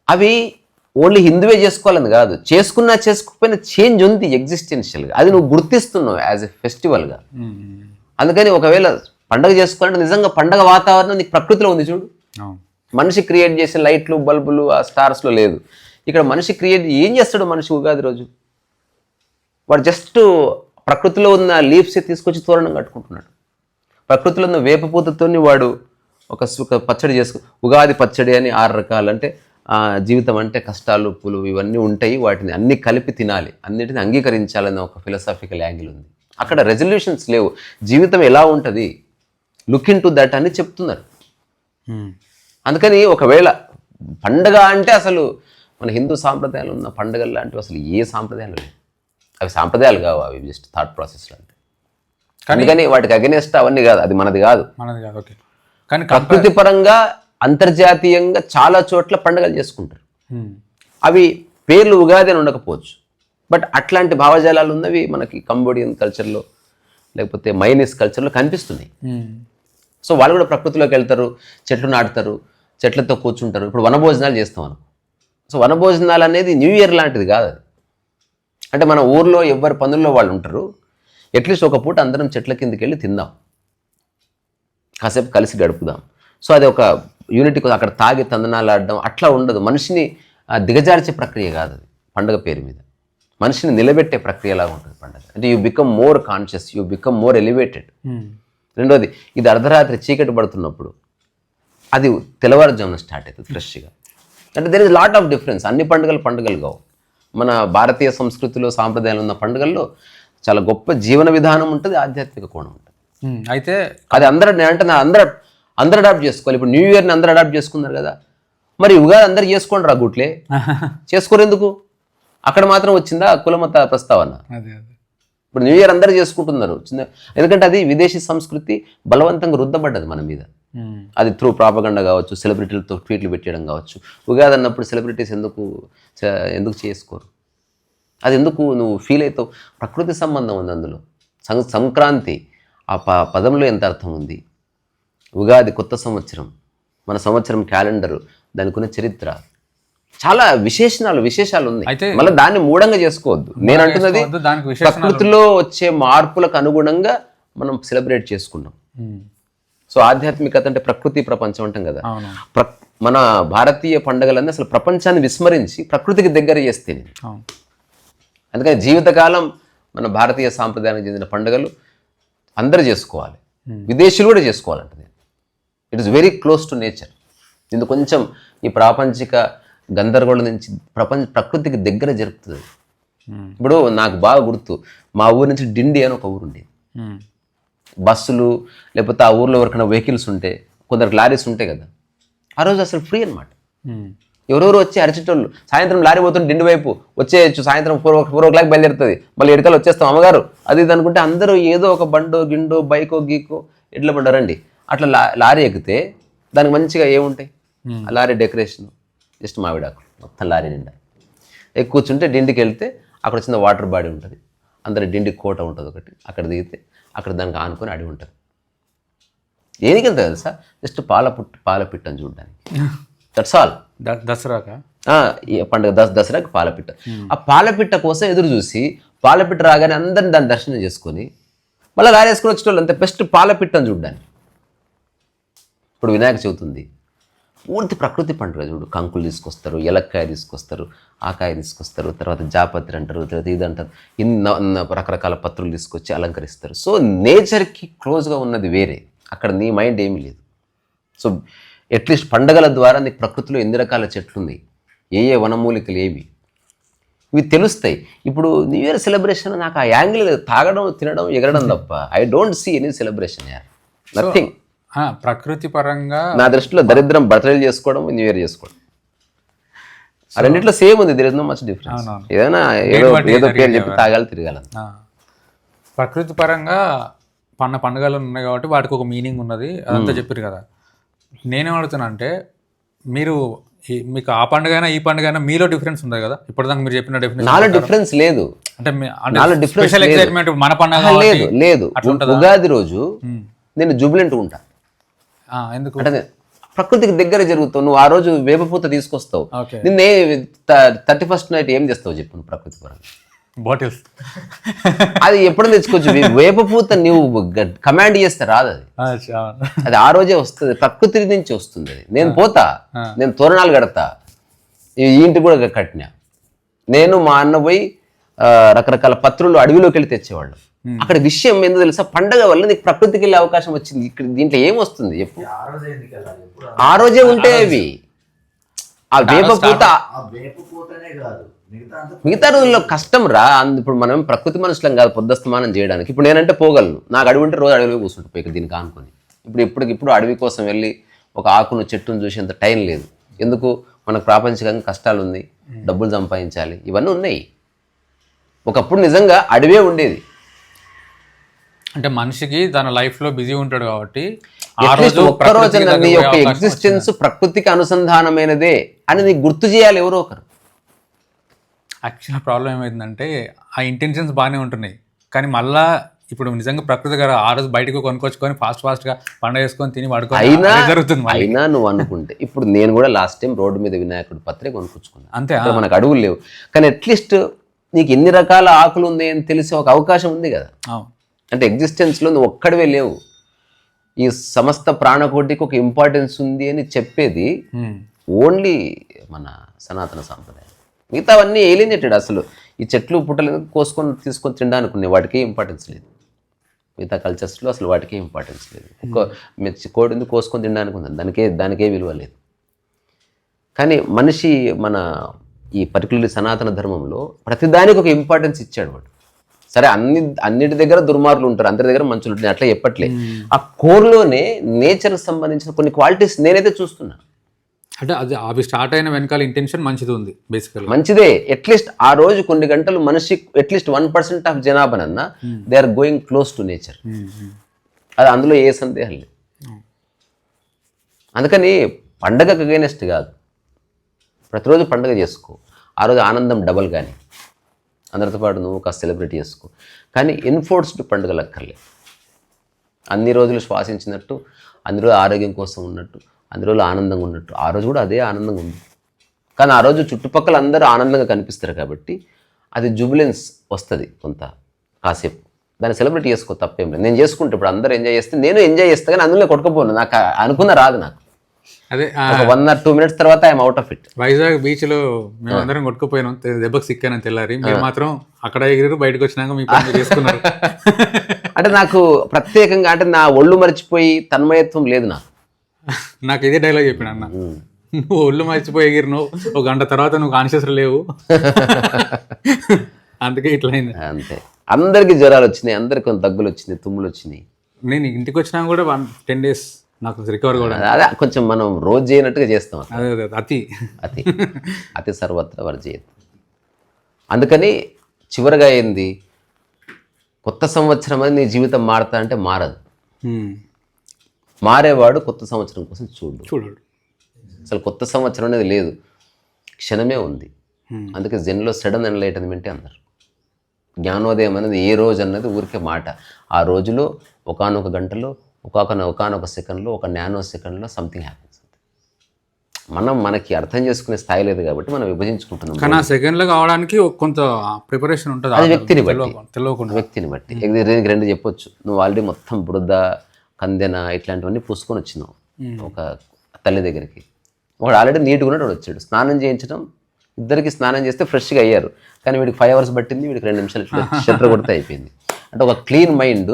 S2: అవి ఓన్లీ హిందువే చేసుకోవాలని కాదు, చేసుకున్నా చేసుకోకపోయినా చేంజ్ ఉంది ఎగ్జిస్టెన్షియల్గా, అది నువ్వు గుర్తిస్తున్నావు యాజ్ ఎ ఫెస్టివల్గా. అందుకని ఒకవేళ పండగ చేసుకోవాలంటే నిజంగా పండగ వాతావరణం నీకు ప్రకృతిలో ఉంది చూడు. మనిషి క్రియేట్ చేసే లైట్లు బల్బులు ఆ స్టార్స్లో లేదు. ఇక్కడ మనిషి క్రియేట్ ఏం చేస్తాడు మనిషి ఉగాది రోజు? వాడు జస్ట్ ప్రకృతిలో ఉన్న లీవ్స్ తీసుకొచ్చి తోరణం కట్టుకుంటున్నాడు. ప్రకృతిలో ఉన్న వేపపూతతో వాడు ఒక పచ్చడి ఉగాది పచ్చడి అని 6 రకాలు. అంటే జీవితం అంటే కష్టాలు ఉప్పులు ఇవన్నీ ఉంటాయి, వాటిని అన్ని కలిపి తినాలి, అన్నిటిని అంగీకరించాలన్న ఒక ఫిలసాఫికల్ యాంగిల్ ఉంది. అక్కడ రెజల్యూషన్స్ లేవు, జీవితం ఎలా ఉంటుంది లుక్ ఇన్ టు దట్ అని చెప్తున్నారు. అందుకని ఒకవేళ పండగ అంటే అసలు మన హిందూ సాంప్రదాయాలు ఉన్న పండుగలు లాంటివి అసలు ఏ సాంప్రదాయాలు లేవు. అవి సాంప్రదాయాలు కావు, అవి జస్ట్ థాట్ ప్రాసెస్లు అంటే. కానీ వాటికి అగెనెస్ట్ అవన్నీ కాదు, అది మనది కాదు. కానీ ప్రకృతి పరంగా అంతర్జాతీయంగా చాలా చోట్ల పండుగలు చేసుకుంటారు. అవి పేర్లు ఉగాది అని ఉండకపోవచ్చు, బట్ అట్లాంటి భావజాలాలు ఉన్నవి మనకి కంబోడియన్ కల్చర్లో లేకపోతే మైనీస్ కల్చర్లో కనిపిస్తున్నాయి. సో వాళ్ళు కూడా ప్రకృతిలోకి వెళ్తారు, చెట్లు నాటుతారు, చెట్లతో కూర్చుంటారు. ఇప్పుడు వనభోజనాలు చేస్తాం అనుకో. సో వనభోజనాలు అనేది న్యూ ఇయర్ లాంటిది కాదు అది. అంటే మన ఊర్లో ఎవరి పనుల్లో వాళ్ళు ఉంటారు, అట్లీస్ట్ ఒక పూట అందరం చెట్ల కిందకి వెళ్ళి తిందాం, కాసేపు కలిసి గడుపుదాం. సో అది ఒక యూనిటీ కోసం అక్కడ తాగి తందనాలు ఆడడం అట్లా ఉండదు. మనిషిని దిగజార్చే ప్రక్రియ కాదు అది. పండుగ పేరు మీద మనిషిని నిలబెట్టే ప్రక్రియలాగా ఉంటుంది పండుగ. అంటే you become more conscious, you become more elevated. రెండోది, ఇది అర్ధరాత్రి చీకటి పడుతున్నప్పుడు, అది తెల్లవారుజామున స్టార్ట్ అవుతుంది ఫ్రెష్గా. అంటే there is lot of difference. అన్ని పండుగలు కావు. మన భారతీయ సంస్కృతిలో సాంప్రదాయాలు ఉన్న పండుగల్లో చాలా గొప్ప జీవన విధానం ఉంటుంది, ఆధ్యాత్మిక కోణం ఉంటుంది.
S1: అయితే
S2: అది అందరూ అడాప్ట్ చేసుకోవాలి. ఇప్పుడు న్యూ ఇయర్ని అందరూ అడాప్ట్ చేసుకున్నారు కదా, మరి ఉగాది అందరు చేసుకోండి రా గుట్లే, చేసుకోరు ఎందుకు? అక్కడ మాత్రం వచ్చిందా కులమత ప్రస్తావన? ఇప్పుడు న్యూ ఇయర్ అందరూ చేసుకుంటున్నారు, ఎందుకంటే అది విదేశీ సంస్కృతి బలవంతంగా రుద్దబడ్డది మన మీద. అది త్రూ ప్రాపగండా కావచ్చు, సెలబ్రిటీలతో ట్వీట్లు పెట్టడం కావచ్చు. ఉగాది అన్నప్పుడు సెలబ్రిటీస్ ఎందుకు చేసుకోరు? అది ఎందుకు నువ్వు ఫీల్ అవుతావు? ప్రకృతి సంబంధం ఉంది అందులో. సంక్రాంతి ఆ పదంలో ఎంత అర్థం ఉంది. ఉగాది కొత్త సంవత్సరం, మన సంవత్సరం క్యాలెండరు, దానికి ఉన్న చరిత్ర, చాలా విశేషాలు ఉన్నాయి. మళ్ళీ దాన్ని మూఢంగా చేసుకోవద్దు. నేను అంటున్నది ప్రకృతిలో వచ్చే మార్పులకు అనుగుణంగా మనం సెలబ్రేట్ చేసుకున్నాం. సో ఆధ్యాత్మికత అంటే ప్రకృతి ప్రపంచం అంటాం కదా. మన భారతీయ పండుగలన్నీ అసలు ప్రపంచాన్ని విస్మరించి ప్రకృతికి దగ్గర చేస్తే, అందుకని జీవితకాలం మన భారతీయ సాంప్రదాయానికి చెందిన పండుగలు అందరూ చేసుకోవాలి, విదేశీయులు కూడా చేసుకోవాలంటే. It is very close to nature. ఇది కొంచెం ఈ ప్రాపంచిక గందరగోళం నుంచి ప్రకృతికి దగ్గర జరుపుతుంది. ఇప్పుడు నాకు బాగా గుర్తు, మా ఊరు నుంచి డిండి అని ఒక ఊరు ఉండేది. బస్సులు లేకపోతే ఆ ఊర్లో ఎవరికైనా వెహికల్స్ ఉంటే, కొందరు లారీస్ ఉంటాయి కదా, ఆ రోజు అసలు ఫ్రీ అనమాట. ఎవరెవరు వచ్చి అరిచేటోళ్ళు. సాయంత్రం లారీ పోతుంది డిండి వైపు, వచ్చేయచ్చు, సాయంత్రం 4 o'clock బయలుదేరుతుంది, మళ్ళీ 7 వచ్చేస్తాం అమ్మగారు అది ఇది అనుకుంటే అందరూ ఏదో ఒక బండో గిండో బైకో గీకో ఎట్లా పడ్డారండి. అట్లా లారీ ఎక్కితే దానికి మంచిగా ఏముంటాయి, ఆ లారీ డెకరేషన్ జస్ట్ మావిడాకు మొత్తం లారీ నిండా కూర్చుంటే, డిండికి వెళ్తే అక్కడ చిన్న వాటర్ బాడీ ఉంటుంది, అందరి డిండి కోట ఉంటుంది ఒకటి, అక్కడ దిగితే అక్కడ దానికి ఆనుకొని అడిగి ఉంటుంది. దేనికి వెళ్తా తెలుసా? జస్ట్ పాలపిట్ట అని చూడడానికి. That's all.
S1: దసరాకా
S2: పండుగ దసరాకి పాలపిట్ట. ఆ పాలపిట్ట కోసం ఎదురు చూసి పాలపిట్ట రాగానే అందరిని దాన్ని దర్శనం చేసుకొని మళ్ళీ లారీ వేసుకొని వచ్చేటోళ్ళు అంతే, బెస్ట్ పాలపిట్టని చూడడానికి. ఇప్పుడు వినాయక చవితి ఉంది, పూర్తి ప్రకృతి పండుగ చూడు. కంకులు తీసుకొస్తారు, ఎలక్కాయ తీసుకొస్తారు, ఆకాయ తీసుకొస్తారు, తర్వాత జాపత్రి అంటారు, తర్వాత ఇది అంటారు, ఇన్ని రకరకాల పత్రులు తీసుకొచ్చి అలంకరిస్తారు. సో నేచర్కి క్లోజ్గా ఉన్నది వేరే, అక్కడ నీ మైండ్ ఏమీ లేదు. సో అట్లీస్ట్ పండుగల ద్వారా నీకు ప్రకృతిలో ఎన్ని రకాల చెట్లు ఉన్నాయి, ఏ వనమూలికలు ఏవి, ఇవి తెలుస్తాయి. ఇప్పుడు న్యూ ఇయర్ సెలబ్రేషన్ నాకు ఆ యాంగిల్ తాగడం, తినడం, ఎగరడం తప్ప I don't see any celebration యార్, నథింగ్.
S1: ప్రకృతి పరంగా
S2: నా దృష్టిలో దరిద్రం బర్త్డేలు చేసుకోవడం, న్యూ ఇయర్ చేసుకోవడం, ఆ రెండిట్లో సేమ్ ఉంది. There is no much difference. ఏదైనా ఏదో పేరు చెప్పి తాగాలి, తిరగాలి.
S1: ప్రకృతి పరంగా పండుగలు ఉన్నాయి కాబట్టి వాటికి ఒక మీనింగ్ ఉన్నది, అదంతా చెప్పారు కదా. నేనేం అడుగుతున్నా అంటే, మీరు మీకు ఆ పండుగ అయినా ఈ పండుగ అయినా మీలో డిఫరెన్స్ ఉంది కదా ఇప్పటిదాకా మీరు చెప్పిన డెఫినేషన్
S2: నాలో డిఫరెన్స్ లేదు,
S1: అంటే
S2: నాలో difference
S1: స్పెషల్
S2: లేదు.
S1: ఎక్సైట్మెంట్ మన పండుగ
S2: లేదు లేదు. ఉగాది రోజు నేను జుబిలెంట్ ఉంటా.
S1: ఎందుకు
S2: అంటే ప్రకృతికి దగ్గర జరుగుతావు. నువ్వు ఆ రోజు వేపపూత తీసుకొస్తావు.
S1: ఓకే.
S2: నిన్నే 31st నైట్ ఏం చేస్తావు చెప్పు నువ్వు ప్రకృతి పరంగా?
S1: బాటిల్స్
S2: అది ఎప్పుడైనా తెచ్చుకోవచ్చు. వేపపూత నువ్వు కమాండ్ చేస్తే రాదు అది. అది ఆ రోజే వస్తుంది, ప్రకృతి నుంచి వస్తుంది అది. నేను పోతా, నేను తోరణాలు కడతా, ఈ ఇంటికి కూడా కట్టినా. నేను మా అన్న పోయి రకరకాల పత్రులు అడవిలోకి వెళ్ళి తెచ్చేవాళ్ళు. అక్కడ విషయం ఏందో తెలుసా, పండగ వల్ల నీకు ప్రకృతికి వెళ్ళే అవకాశం వచ్చింది. ఇక్కడ దీంట్లో ఏం వస్తుంది చెప్పు? ఆ రోజే ఉంటే అవి ఆ వేపపూత. మిగతా రోజుల్లో కష్టం రా. ఇప్పుడు మనం ప్రకృతి మనుషులం కాదు పొద్దుస్తమానం చేయడానికి. ఇప్పుడు నేనంటే పోగలను, నాకు అడవి ఉంటే రోజు అడవిలో కూర్చుంటాయి ఇక్కడ దీనికి ఆనుకొని. ఇప్పుడు అడవి కోసం వెళ్ళి ఒక ఆకును చెట్టును చూసేంత టైం లేదు. ఎందుకు? మనకు ప్రాపంచికంగా కష్టాలు ఉంది, డబ్బులు సంపాదించాలి, ఇవన్నీ ఉన్నాయి. ఒకప్పుడు నిజంగా అడవే ఉండేది.
S1: అంటే మనిషికి తన లైఫ్ లో బిజీ ఉంటాడు కాబట్టి
S2: ఒక్కరోజు నీ యొక్క ఎగ్జిస్టెన్స్ ప్రకృతికి అనుసంధానమైనదే అని నీకు గుర్తు చేయాలి ఎవరో ఒకరు.
S1: యాక్చువల్ ప్రాబ్లం ఏమైందంటే ఆ ఇంటెన్షన్స్ బాగానే ఉంటున్నాయి, కానీ మళ్ళా ఇప్పుడు నిజంగా ప్రకృతి గారు ఆ రోజు బయటకు కొనుక్కొచ్చుకొని ఫాస్ట్ గా పండుగ చేసుకొని తిని
S2: అయినా
S1: జరుగుతుంది.
S2: అయినా నువ్వు అనుకుంటే ఇప్పుడు నేను కూడా లాస్ట్ టైం రోడ్డు మీద వినాయకుడు పత్రిక కొనుక్కొచ్చుకున్నాను.
S1: అంతే,
S2: మనకు అడుగులు లేవు, కానీ అట్లీస్ట్ నీకు ఎన్ని రకాల ఆకులు ఉంది అని తెలిసే ఒక అవకాశం ఉంది కదా. అంటే ఎగ్జిస్టెన్స్లో నువ్వు ఒక్కడివే లేవు, ఈ సమస్త ప్రాణకోటికి ఒక ఇంపార్టెన్స్ ఉంది అని చెప్పేది ఓన్లీ మన సనాతన సాంప్రదాయం. మిగతావన్నీ ఏలినేటెడ్. అసలు ఈ చెట్లు పుట్టలు కోసుకొని తీసుకొని తినడానికి ఉన్నాయి, వాటికి ఇంపార్టెన్స్ లేదు. మిగతా కల్చర్స్లో అసలు వాటికి ఇంపార్టెన్స్ లేదు. కోడి ఎందుకు కోసుకొని తినడానికి ఉంది, దానికే విలువ లేదు. కానీ మనిషి మన ఈ పర్టికులర్ సనాతన ధర్మంలో ప్రతిదానికి ఒక ఇంపార్టెన్స్ ఇచ్చాడు వాడు. సరే అన్నిటి దగ్గర దుర్మార్గులు ఉంటారు, అందరి దగ్గర మంచులు ఉంటాయి, అట్లా చెప్పట్లే. ఆ కోర్లోనే నేచర్కి సంబంధించిన కొన్ని క్వాలిటీస్ నేనైతే చూస్తున్నా.
S1: అంటే అది అవి స్టార్ట్ అయిన వెనకాల ఇంటెన్షన్ మంచిది ఉంది, బేసికల్
S2: మంచిదే. అట్లీస్ట్ ఆ రోజు కొన్ని గంటలు మనిషి అట్లీస్ట్ 1% ఆఫ్ జనాభానన్నా they are going close to nature. అది అందులో ఏ సందేహం లేదు. అందుకని పండగకు అగైనెస్ట్ కాదు, ప్రతిరోజు పండుగ చేసుకో. ఆ రోజు ఆనందం డబల్. కానీ అందరితో పాటు నువ్వు కాస్త సెలబ్రేట్ చేసుకో. కానీ ఎన్ఫోర్స్డ్ పండుగలు అక్కర్లే. అన్ని రోజులు శ్వాసించినట్టు, అన్ని రోజులు ఆరోగ్యం కోసం ఉన్నట్టు, అన్ని రోజులు ఆనందంగా ఉన్నట్టు, ఆ రోజు కూడా అదే ఆనందంగా ఉంది. కానీ ఆ రోజు చుట్టుపక్కల అందరూ ఆనందంగా కనిపిస్తారు కాబట్టి అది జుబిలెన్స్ వస్తుంది కొంత కాసేపు. దాన్ని సెలబ్రేట్ చేసుకో, తప్పేం లేదు. నేను చేసుకుంటే ఇప్పుడు అందరూ ఎంజాయ్ చేస్తే నేను ఎంజాయ్ చేస్తాను, కానీ అందులో కొట్టుకుపోను. నాకు అనుకున్న రాదు. నాకు
S1: అదే
S2: 1 or 2 minutes తర్వాత I'm out of it.
S1: Vizag beach లో మేము అందరం కొట్టుకుపోయినాం, దెబ్బకి సిక్కానని తెల్లారి. మీరు మాత్రం అక్కడ ఎగిరి బయటకు వచ్చినాక మీ పని చేసుకున్నారు.
S2: అంటే నాకు ప్రత్యేకంగా అంటే నా ఒళ్ళు మర్చిపోయి తన్మయత్వం లేదు
S1: నాకు ఇదే డైలాగ్ చెప్పిన అన్న, నువ్వు ఒళ్ళు మర్చిపోయి ఎగిరినావు, ఒక గంట తర్వాత నువ్వు కాన్షియస్ లేవు, అందుకే ఇట్లా అయింది.
S2: అంతే. అందరికి జ్వరాలు వచ్చినాయి, అందరికి కొంత దగ్గులు వచ్చినాయి, తుమ్ములు వచ్చినాయి.
S1: నేను ఇంటికి వచ్చినా కూడా 10 days నాకు రికవర్ కూడా.
S2: అదే కొంచెం మనం రోజు చేయనట్టుగా చేస్తాం.
S1: అదే అతి
S2: అతి అతి సర్వత్ర వర్జేత్. అందుకని చివరిగా ఏంది, కొత్త సంవత్సరం అని నీ జీవితం మారుతా అంటే మారదు. మారేవాడు కొత్త సంవత్సరం కోసం చూడు. అసలు కొత్త సంవత్సరం అనేది లేదు, క్షణమే ఉంది. అందుకే జెన్లో సడన్ ఎన్లైటన్మెంట్ అన్నారు. జ్ఞానోదయం అనేది ఏ రోజు అన్నది ఊరికే మాట. ఆ రోజులో ఒకానొక గంటలో ఒకానొక సెకండ్లో, ఒక నానో సెకండ్లో సంథింగ్ హ్యాపెన్స్. మనకి అర్థం చేసుకునే స్థాయి లేదు కాబట్టి మనం విభజించుకుంటున్నాం.
S1: కానీ ఆ సెకండ్లో కావడానికి కొంత ప్రిపరేషన్ ఉంటుంది.
S2: అది వ్యక్తిని బట్టి. రెండు చెప్పొచ్చు. నువ్వు ఆల్రెడీ మొత్తం బురద, కందెన ఇట్లాంటివన్నీ పూసుకొని వచ్చినావు ఒక తల్లి దగ్గరికి. వాడు ఆల్రెడీ నీట్గా ఉన్నాడు, వాడు వచ్చాడు. స్నానం చేయించడం, ఇద్దరికి స్నానం చేస్తే ఫ్రెష్గా అయ్యారు. కానీ వీడికి 5 hours పట్టింది, వీడికి 2 నిమిషాలు షట్టర్ కొడితే అయిపోయింది. అంటే ఒక క్లీన్ మైండ్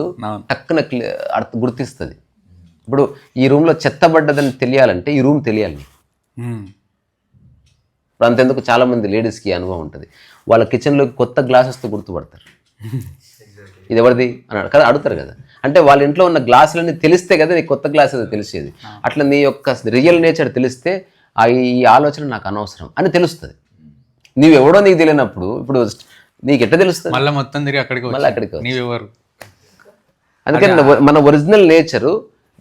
S2: టక్కున గుర్తిస్తుంది. ఇప్పుడు ఈ రూమ్లో చెత్తబడ్డదని తెలియాలంటే ఈ రూమ్ తెలియాలి. ఇప్పుడు అంతెందుకు చాలామంది లేడీస్కి అనుభవం ఉంటుంది. వాళ్ళ కిచెన్లోకి కొత్త గ్లాసెస్తో గుర్తుపడతారు, ఇది ఎవరిది అని కదా అడుగుతారు కదా. అంటే వాళ్ళ ఇంట్లో ఉన్న గ్లాసులన్నీ తెలిస్తే కదా నీకు కొత్త గ్లాస్ ఏదో తెలిసేది. అట్లా నీ యొక్క రియల్ నేచర్ తెలిస్తే ఈ ఆలోచన నాకు అనవసరం అని తెలుస్తుంది. నీవెవడో నీకు తెలియనప్పుడు ఇప్పుడు నీకు ఎట్లా తెలుస్తుంది?
S1: మళ్ళీ మొత్తం తిరిగి అక్కడికి.
S2: అందుకని మన ఒరిజినల్ నేచరు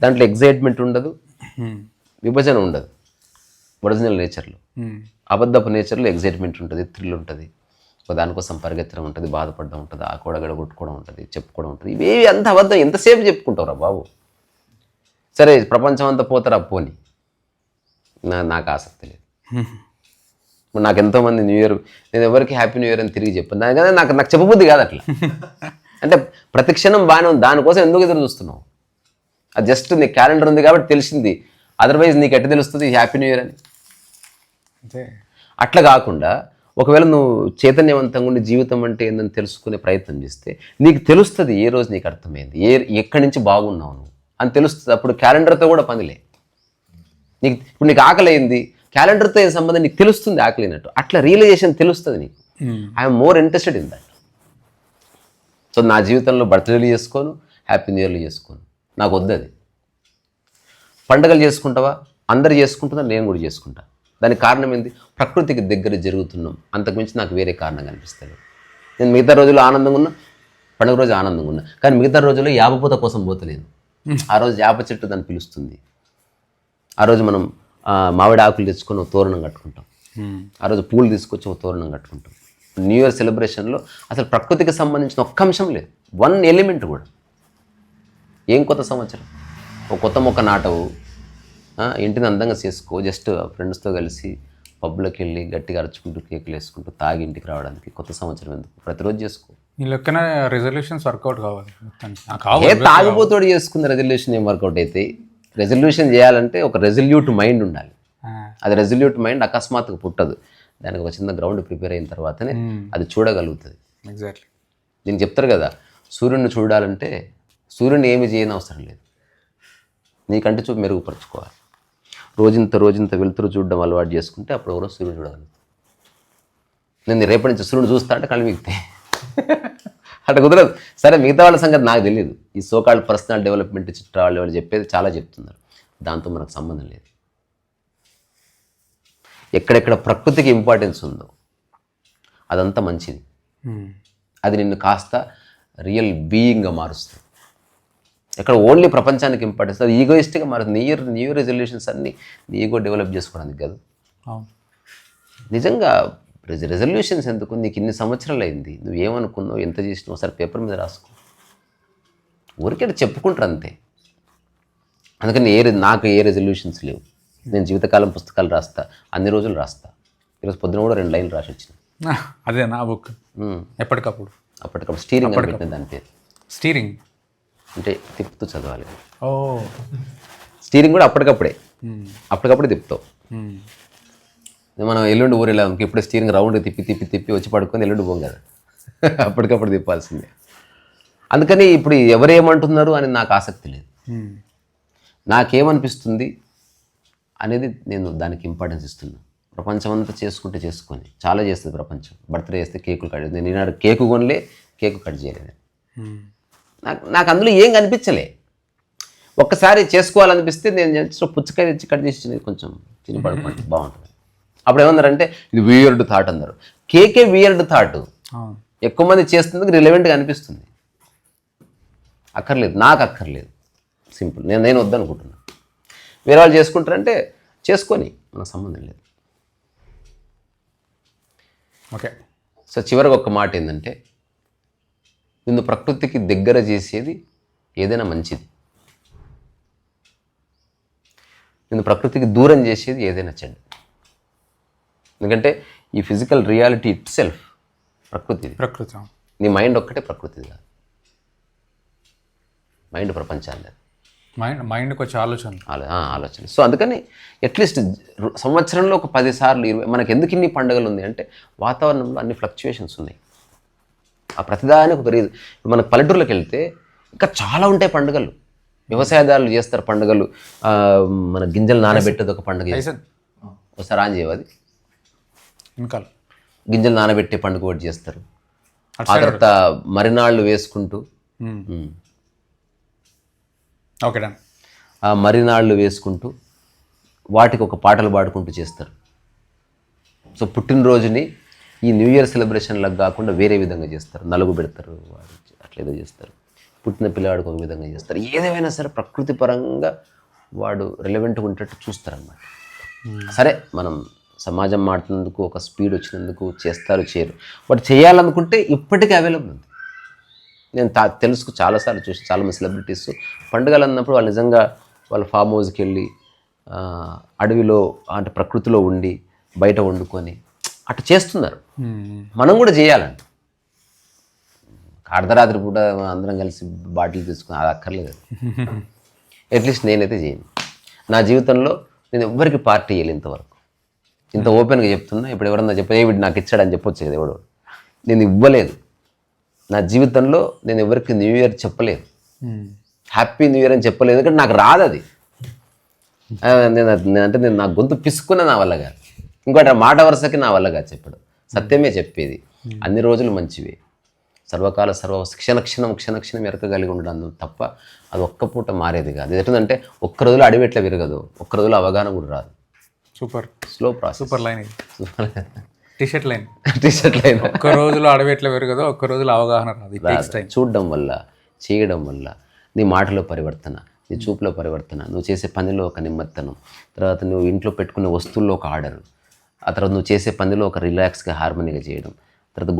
S2: దాంట్లో ఎగ్జైట్మెంట్ ఉండదు, విభజన ఉండదు. ఒరిజినల్ నేచర్లో. అబద్ధపు నేచర్లో ఎగ్జైట్మెంట్ ఉంటుంది, థ్రిల్ ఉంటుంది, దానికోసం పరిగెత్తడం ఉంటుంది, బాధపడడం ఉంటుంది, ఆ కూడగడ కొట్టుకోవడం ఉంటుంది, చెప్పుకోవడం ఉంటుంది. ఇవేవి అంత అబద్ధం ఎంతసేపు చెప్పుకుంటావురా బాబు. సరే ప్రపంచం అంతా పోతారా పోని, నాకు ఆసక్తి లేదు. నాకు ఎంతోమంది న్యూ ఇయర్, నేను ఎవరికి హ్యాపీ న్యూ ఇయర్ అని తిరిగి చెప్పాను. నాకు చెప్పబుద్ధి కాదు అట్లా. అంటే ప్రతి క్షణం బాగానే ఉంది, దానికోసం ఎందుకు ఎదురు చూస్తున్నావు? అది జస్ట్ నీ క్యాలెండర్ ఉంది కాబట్టి తెలిసింది, అదర్వైజ్ నీకు ఎట్ట తెలుస్తుంది హ్యాపీ న్యూ ఇయర్ అని? అట్లా కాకుండా ఒకవేళ నువ్వు చైతన్యవంతంగా ఉండి జీవితం అంటే ఏందని తెలుసుకునే ప్రయత్నం చేస్తే నీకు తెలుస్తుంది ఏ రోజు నీకు అర్థమైంది, ఎక్కడి నుంచి బాగున్నావు నువ్వు అని తెలుస్తుంది. అప్పుడు క్యాలెండర్తో కూడా పనిలే. ఇప్పుడు నీకు ఆకలి అయింది, క్యాలెండర్తో ఏం సంబంధం నీకు తెలుస్తుంది ఆకలినట్టు. అట్లా రియలైజేషన్ తెలుస్తుంది నీకు. I'm more interested in that. So నా జీవితంలో బర్త్డేలు చేసుకోను, హ్యాపీ న్యూ ఇయర్లు చేసుకోను, నాకు వద్దు అది. పండుగలు చేసుకుంటావా? అందరు చేసుకుంటున్నారు, నేను కూడా చేసుకుంటా. దానికి కారణం ఏంది? ప్రకృతికి దగ్గర జరుగుతున్నాం, అంతకుమించి నాకు వేరే కారణం కనిపిస్తుంది. నేను మిగతా రోజుల్లో ఆనందంగా ఉన్నా, పండుగ రోజు ఆనందంగా ఉన్నా, కానీ మిగతా రోజుల్లో యాపపూత కోసం పోతలేను. ఆ రోజు యాప చెట్టు దాన్ని పిలుస్తుంది. ఆ రోజు మనం మామిడి ఆకులు తెచ్చుకొని ఒక తోరణం కట్టుకుంటాం, ఆ రోజు పూలు తీసుకొచ్చి ఒక తోరణం కట్టుకుంటాం. న్యూ ఇయర్ సెలబ్రేషన్లో అసలు ప్రకృతికి సంబంధించిన ఒక్క అంశం లేదు, వన్ ఎలిమెంట్ కూడా. ఏం కొత్త సంవత్సరం? ఒక కొత్త మొక్క నాటవు, ఇంటిని అందంగా చేసుకో, జస్ట్ ఫ్రెండ్స్తో కలిసి పబ్లోకి వెళ్ళి గట్టిగా అరుచుకుంటూ కేకులు వేసుకుంటూ తాగి ఇంటికి రావడానికి కొత్త సంవత్సరం ఎందుకు? ప్రతిరోజు చేసుకో.
S1: ఈ లెక్కన రెజల్యూషన్స్ వర్కౌట్ కావాలి.
S2: తాగిపోతోడు చేసుకున్న రెజల్యూషన్ ఏం వర్కౌట్ అయితే? రెజల్యూషన్ చేయాలంటే ఒక రెజల్యూట్ మైండ్ ఉండాలి. అది రెజల్యూట్ మైండ్ అకస్మాత్తుగా పుట్టదు, దానికి ఒక చిన్న గ్రౌండ్ ప్రిపేర్ అయిన తర్వాతనే అది చూడగలుగుతుంది.
S1: ఎగ్జాక్ట్లీ.
S2: నేను చెప్తారు కదా, సూర్యుడిని చూడాలంటే సూర్యుని ఏమి చేయని అవసరం లేదు, నీకంటే చూపు మెరుగుపరుచుకోవాలి. రోజంత వెలుతురు చూడడం అలవాటు చేసుకుంటే అప్పుడు ఎవరో సూర్యుడు చూడగలుగుతాం. నేను రేపటి నుంచి సూర్యుడు చూస్తా అంటే కళ్ళు మిగితే అట్లా కుదరదు. సరే, మిగతా వాళ్ళ సంగతి నాకు తెలియదు. ఈ సోకాల్డ్ పర్సనల్ డెవలప్మెంట్ చిట్రా వాళ్ళు చెప్పేది చాలా చెప్తున్నారు, దాంతో మనకు సంబంధం లేదు. ఎక్కడెక్కడ ప్రకృతికి ఇంపార్టెన్స్ ఉందో అదంతా మంచిది. అది నిన్ను కాస్త రియల్ బీయింగ్గా మారుస్తుంది. ఎక్కడ ఓన్లీ ప్రపంచానికి ఇంపార్టెన్స్, అది ఈగోయిస్ట్గా మారుతుంది. న్యూ ఇయర్ రెజల్యూషన్స్ అన్నీ నీ ఈగో డెవలప్ చేసుకోవడానికి కాదు. నిజంగా రెజల్యూషన్స్ ఎందుకు? నీకు ఇన్ని సంవత్సరాలు అయింది, నువ్వు ఏమనుకున్నావు, ఎంత చేసినావు, ఒకసారి పేపర్ మీద రాసుకో. ఊరికే చెప్పుకుంటారు అంతే. అందుకని నాకు ఏ రెజల్యూషన్స్ లేవు. నేను జీవితకాలం పుస్తకాలు రాస్తా, అన్ని రోజులు రాస్తా. ఈరోజు పొద్దున కూడా 2 లైన్లు రాసి వచ్చిన.
S1: అదే నా బుక్. అప్పటికప్పుడు
S2: స్టీరింగ్ అని పెట్టిన దాని పేరు.
S1: స్టీరింగ్
S2: అంటే తిప్పుతూ చదవాలి.
S1: ఓ,
S2: స్టీరింగ్ కూడా అప్పటికప్పుడే తిప్పుతావు. మనం ఎల్లుండి ఊరు వెళ్ళాం, ఇప్పుడు స్టీరింగ్ రౌండ్ తిప్పి వచ్చి పడుకొని ఎల్లుండి పోం కదా, అప్పటికప్పుడు తిప్పాల్సిందే. అందుకని ఇప్పుడు ఎవరేమంటున్నారు అని నాకు ఆసక్తి లేదు. నాకేమనిపిస్తుంది అనేది నేను దానికి ఇంపార్టెన్స్ ఇస్తున్నాను. ప్రపంచం అంతా చేసుకొని చాలా చేస్తుంది ప్రపంచం. బర్త్డే చేస్తే కేకులు కట్ చేస్తుంది. నేను ఈనాడు కేకు కొనలే, కేకు కట్ చేయలేదు. నాకు అందులో ఏం కనిపించలే. ఒక్కసారి చేసుకోవాలనిపిస్తే నేను జస్ట్ పుచ్చకాయ తెచ్చి కట్ చేసి కొంచెం తిని పడుకోండి బాగుంటుంది. అప్పుడు ఏమన్నారంటే ఇది వియర్డ్ థాట్ అన్నారు. కేకే వియర్డ్ థాట్. ఎక్కువ మంది చేస్తున్నందుకు రిలవెంట్గా అనిపిస్తుంది. నాకు అక్కర్లేదు. సింపుల్. నేను వద్దనుకుంటున్నాను. వేరే వాళ్ళు చేసుకుంటారంటే చేసుకొని మనకు సంబంధం లేదు.
S1: ఓకే.
S2: సో చివరికి ఒక మాట ఏంటంటే, నిన్ను ప్రకృతికి దగ్గర చేసేది ఏదైనా మంచిది, నిన్ను ప్రకృతికి దూరం చేసేది ఏదైనా చెడ్డ. ఎందుకంటే ఈ ఫిజికల్ రియాలిటీ ఇట్ సెల్ఫ్ ప్రకృతి. నీ మైండ్ ఒక్కటే ప్రకృతిది కాదు, మైండ్ ప్రపంచాన్ని.
S1: మైండ్కి వచ్చే
S2: ఆలోచన. సో అందుకని అట్లీస్ట్ సంవత్సరంలో ఒక 10 సార్లు 20, మనకు ఎందుకు ఇన్ని పండుగలు ఉంది అంటే వాతావరణంలో అన్ని ఫ్లక్చుయేషన్స్ ఉన్నాయి. ఆ ప్రతిదానికి ఒక రీజన్. మనకు పల్లెటూరులోకి వెళ్తే ఇంకా చాలా ఉంటాయి పండుగలు. వ్యవసాయదారులు చేస్తారు పండుగలు. మన గింజలు నానబెట్టేది ఒక పండుగ. ఒకసారి ఆన్ చేయవది. గింజలు నానబెట్టే పండుగ ఒకటి చేస్తారు. ఆ తర్వాత మరినాళ్ళు వేసుకుంటూ ఆ మరినాళ్ళు వేసుకుంటూ వాటికి ఒక పాటలు పాడుకుంటూ చేస్తారు. సో పుట్టినరోజుని ఈ న్యూ ఇయర్ సెలబ్రేషన్లకు కాకుండా వేరే విధంగా చేస్తారు. నలుగు పెడతారు, అట్లేదో చేస్తారు. పుట్టిన పిల్లవాడికి ఒక విధంగా చేస్తారు. ఏదేమైనా సరే ప్రకృతి పరంగా వాడు రిలవెంట్గా ఉండేటట్టు చూస్తారన్నమాట. సరే మనం సమాజం మాట్లాడినందుకు ఒక స్పీడ్ వచ్చినందుకు చేస్తారు చేయరు, బట్ చేయాలనుకుంటే ఇప్పటికీ అవైలబుల్ ఉంది. నేను చాలాసార్లు చూసి చాలామంది సెలబ్రిటీస్ పండుగలు అన్నప్పుడు వాళ్ళు నిజంగా వాళ్ళ ఫామ్ హౌస్కి వెళ్ళి అడవిలో అంటే ప్రకృతిలో ఉండి బయట వండుకొని అట్లా చేస్తున్నారు. మనం కూడా చేయాలండి. అర్ధరాత్రి పూట అందరం కలిసి బాటిల్ తీసుకుని అది అక్కర్లేదు. అట్లీస్ట్ నేనైతే చేయను. నా జీవితంలో నేను ఎవ్వరికి పార్టీ ఇవ్వలేదు ఇంతవరకు. ఇంత ఓపెన్గా చెప్తున్నా. ఇప్పుడు ఎవరన్నా వీడు నాకు ఇచ్చాడని చెప్పొచ్చు కదా, ఎవడో. నేను ఇవ్వలేదు నా జీవితంలో. నేను ఎవరికి న్యూ ఇయర్ చెప్పలేదు, హ్యాపీ న్యూ ఇయర్ అని చెప్పలేదు. ఎందుకంటే నాకు రాదు అది. నేను నా గొంతు పిసుకున్న నా వల్ల కాదు. ఇంకోటి మాట వరుసకి నా వల్ల కాదు చెప్పడం. సత్యమే చెప్పేది. అన్ని రోజులు మంచివే, సర్వకాల క్షణక్షణం ఎరకగలిగి ఉండడం తప్ప అది ఒక్క పూట మారేది కాదు. ఇది ఎట్లంటే ఒక్క రోజులో అడవి ఎట్లా విరగదు, ఒక్క రోజులో అవగాహన కూడా రాదు.
S1: Super
S2: slow process.
S1: Super line ఇది. టీషర్ట్ లైన్
S2: ఒక్క
S1: రోజులో అడవి ఎట్లా విరగదో ఒక్క రోజులో అవగాహన రాదు.
S2: చూడడం వల్ల, చేయడం వల్ల నీ మాటలో పరివర్తన, నీ చూపులో పరివర్తన, నువ్వు చేసే పనిలో ఒక నిమ్మత్తనం, తర్వాత నువ్వు ఇంట్లో పెట్టుకునే వస్తువుల్లో ఒక ఆర్డర్, ఆ తర్వాత నువ్వు చేసే పనిలో ఒక రిలాక్స్గా హార్మోనీగా చేయడం, తర్వాత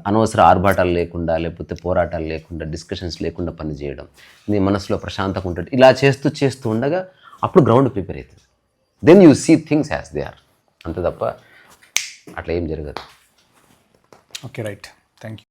S2: అనవసర ఆర్భాటాలు లేకుండా లేకపోతే పోరాటాలు లేకుండా డిస్కషన్స్ లేకుండా పని చేయడం, నీ మనసులో ప్రశాంతంగా ఉంటుంది. ఇలా చేస్తూ ఉండగా అప్పుడు గ్రౌండ్ ప్రిపేర్ అవుతుంది. Then you see things as they are. అంతే తప్ప అట్లా ఏం జరగదు.
S1: Okay, right. Thank you.